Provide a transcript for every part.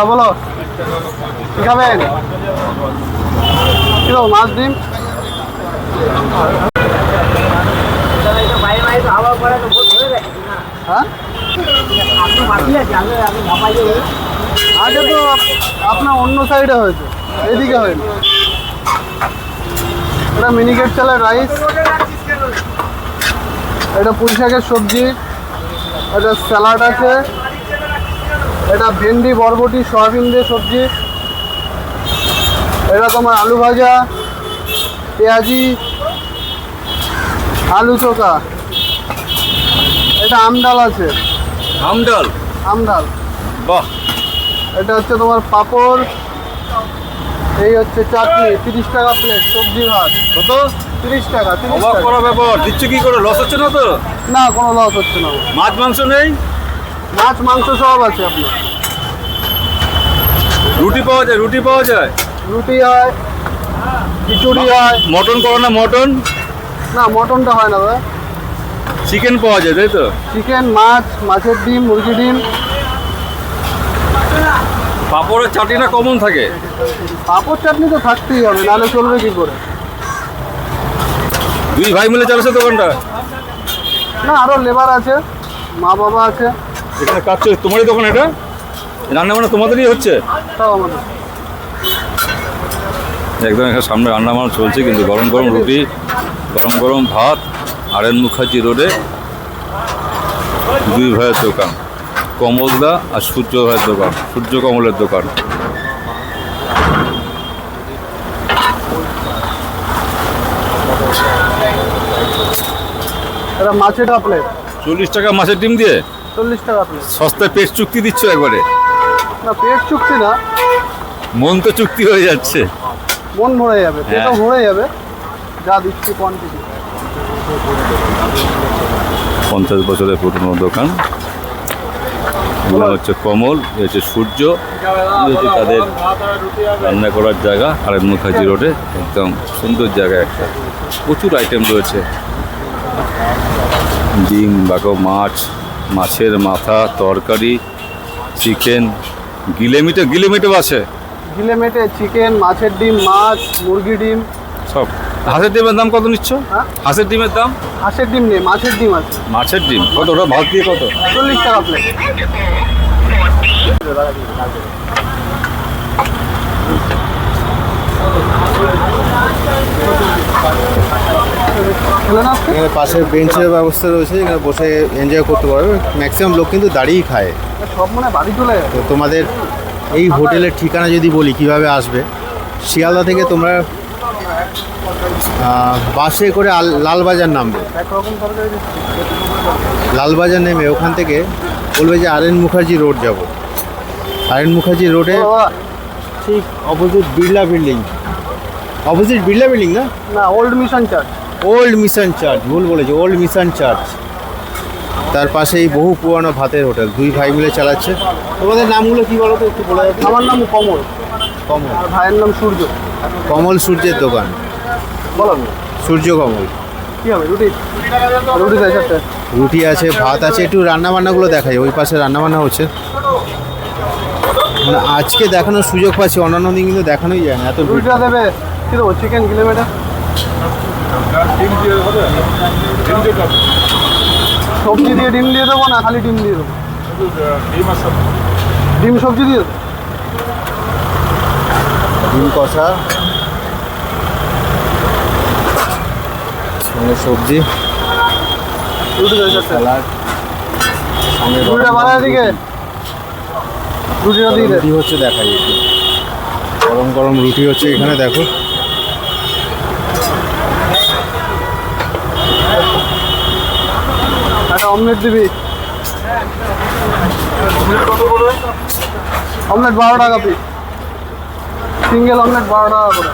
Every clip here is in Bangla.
বলো কি খাবেন? কি দেবো, মাছ ডিম? হ্যাঁ আগে তো আপনার অন্য সাইডে হয়েছে, এদিকে হয়নি। এটা মিনিকেট চালের রাইস, এটা পুঁই শাকের সবজি, এটা স্যালাড আছে, এটা ভেন্ডি বরবটি সয়াবিন দিয়ে সবজি, এটা তোমার আলু ভাজা, পেঁয়াজি, আলু চোখা, এটা আমডাল আছে। আমডাল? আমডাল, বাহ। এটা হচ্ছে তোমার পাঁপড়, এই হচ্ছে চাটনি। 30 টাকা প্লেট সবজি ভাত। কত? 30 টাকা। 30 অবাক টাকা। করা ব্যাপার। দিচ্ছ কি করে? লস হচ্ছে না তো? না, কোনো লস হচ্ছে না। মাছ মাংস নেই? মাছ মাংস সব আছে আপনার। রুটি পাওয়া যায়? রুটি পাওয়া যায়? রুটি হয়, খিচুড়ি হয়। মটন করো না? মটন? না, মটনটা হয় না দাদা। চিকেন পাওয়া যায় তাই তো? চিকেন, মাছ, মাছের ডিম, মুরগি ডিম। পাঁপড়ের চাটনিটা কমন থাকে? পাঁপড় চাটনি তো থাকতেই হবে, নাহলে চলবে কি করে? দুই ভাই মিলে চালাচ্ছে দোকানটা? না, আরও লেবার আছে, মা বাবা আছে। এখানে কাজ চলছে? তোমারই দোকান এটা? রান্না বান্না তোমাদেরই হচ্ছে? সব আমাদের। একদম এখানে সামনে রান্না বান্না চলছে, কিন্তু গরম গরম রুটি, গরম গরম ভাত। আরএন মুখার্জি রোডে দুই ভাইয়ের দোকান, কমলদা আর সূর্য ভাইয়ের দোকান, সূর্য কমলের দোকান। এটা মাছের প্লেট 40 টাকা মাছের ডিম দিয়ে? 40 টাকা প্লেট। সস্তায় পেট চুক্তি দিচ্ছ একবারে? না, পেট চুক্তি না, মন তো চুক্তি হয়ে যাচ্ছে। মন ভরে যাবে, পেটও হ্যাঁ। ভরে যাবে যা দিচ্ছি কোয়ান্টিটি। 50 বছরের পুরনো দোকান। মনে হচ্ছে কমল, এ হচ্ছে সূর্য, এই হচ্ছে তাদের রান্না করার জায়গা। আরএন মুখার্জি রোডে একদম সুন্দর জায়গা একটা, প্রচুর আইটেম রয়েছে। ডিম, বাগো মাছ, মাছের মাথা, তরকারি, চিকেন, গিলেমিটে আছে গিলেমেটে চিকেন, মাছের ডিম, মাছ, মুরগি ডিম সব। হাঁসের ডিমের দাম কত নিচ্ছ? হ্যাঁ, হাঁসের ডিমের দাম? হাঁসের ডিম নেই, মাছের ডিম আছে। মাছের ডিম কত? ওটা ভাত দিয়ে কত? 40 টাকা প্লেট। এখানে পাশে বেঞ্চের ব্যবস্থা রয়েছে, এখানে বসে এনজয় করতে পারবে। ম্যাক্সিমাম লোক কিন্তু দাঁড়িয়েই খায়। সব মনে হয় বাড়ি চলে যাবে। তো তোমাদের এই হোটেলের ঠিকানা যদি বলি কিভাবে আসবে, শিয়ালদা থেকে তোমরা বাসে করে লালবাজার নামবে। একরকম তরকারি দিচ্ছি। লালবাজার নেমে ওখান থেকে বলবে যে আরএন মুখার্জি রোড যাব। আরএন মুখার্জি রোডে ও বাবা, ঠিক opposite Birla building, opposite Birla building না, না, old mission church. Old mission church, ভুল বলেছি, ওল্ড মিশন চার্চ। তার পাশে এই বহু পুরানো ভাতের হোটেল, দুই ভাই মিলে চালাচ্ছে। তোমাদের নামগুলো কি বলো তো, একটু বলে যাবে? আমার নাম কমল, কমল। আর ভাইয়ের নাম সূর্য। কমল সূর্যের দোকান, বলো সূর্য কমল। কি হবে? রুটি, রুটি চাই চারটে। রুটি আছে, ভাত আছে। একটু রান্নাবান্নাগুলো দেখাই, ওই পাশে রান্নাবান্না হচ্ছে। মানে আজকে দেখানোর সুযোগ পাচ্ছি, অন্যান্য দিন কিন্তু দেখানোই যায় না, এত ভিড়। রুটিটা দেবে কী দেবো? চিকেন গিলেমেটে সবজি দিয়ে ডিম দিয়ে দেবো না খালি ডিম দিয়ে দেবো? ডিম সবজি দিয়ে দেবো। ডিম কষা, সঙ্গে সবজি, রুটি চাই চারটে। স্যালাড, সঙ্গে রুটিটা বানায় দিকে, রুটিটা দিয়ে দে। রুটি হচ্ছে, দেখাই একটু। গরম গরম রুটি হচ্ছে এখানে, দেখো। একটা অমলেট দিবি। অমলেট 12 টাকা পিস, সিঙ্গেল অমলেট 12 টাকা করে।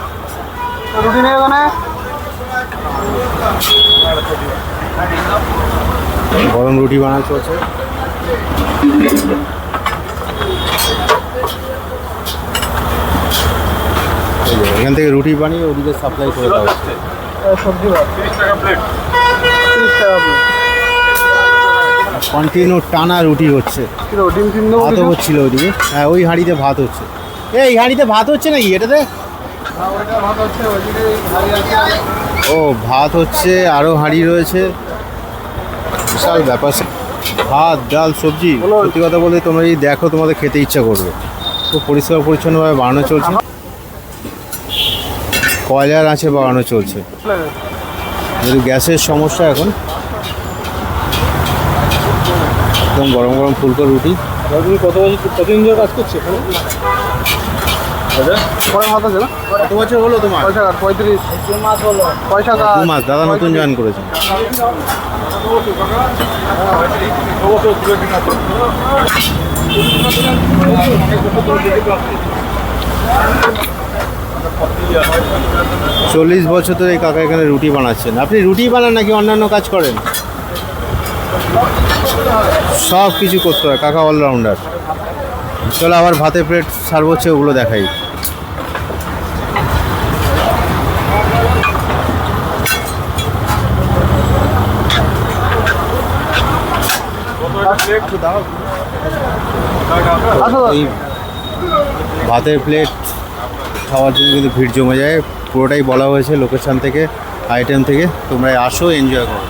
রুটি নেই ওখানে? গরম রুটি বানানো চলছে। এখান থেকে রুটি বানিয়ে ওদিকে সাপ্লাই করে দেওয়া হচ্ছে। সবজি ভাত 30 টাকা প্লেট। 30 টাকা প্লেট। কন্টিনিউ টানা রুটি হচ্ছে, কিলো ডিম টিম দেবো ভাতও কিছু? হচ্ছিল ওইদিকে। হ্যাঁ, ওই হাঁড়িতে ভাত হচ্ছে। এই হাঁড়িতে ভাত হচ্ছে নাকি এটাতে? হ্যাঁ, ওইটা ভাত হচ্ছে, ওইদিকে হাঁড়ি আছে। ও, ভাত হচ্ছে, আরও হাঁড়ি রয়েছে, বিশাল ব্যাপার। ভাত, ডাল, সবজি, সত্যি কথা বলতে তোমরা যদি দেখো তোমাদের খেতে ইচ্ছা করবে। খুব পরিষ্কার পরিচ্ছন্নভাবে বানানো চলছে, কয়লার আছে বানানো চলছে, যেহেতু গ্যাসের সমস্যা এখন। একদম গরম গরম ফুলকো রুটি। তুমি কতদিন ধরে কাজ করছো এখানে? পরে ভাত আছে না? কত বছর হলো তোমার? পয়সা কাট 35 মাস হলো। পয়সা কাট 2 মাস। দাদা নতুন জয়েন করেছে। চল্লিশ বছর ধরে এই কাকা এখানে রুটি বানাচ্ছেন। আপনি রুটি বানান নাকি অন্যান্য কাজ করেন? সব কিছু করতে হয়, কাকা অলরাউন্ডার। চলো আবার ভাতের প্লেট সার্ভ হচ্ছে, ওগুলো দেখাই। এই ভাতের প্লেট খাওয়ার জন্য কিন্তু ভিড় জমে যায়। পুরোটাই বলা হয়েছে লোকেশন থেকে, আইটেম থেকে। তোমরা আসো, এনজয় করো।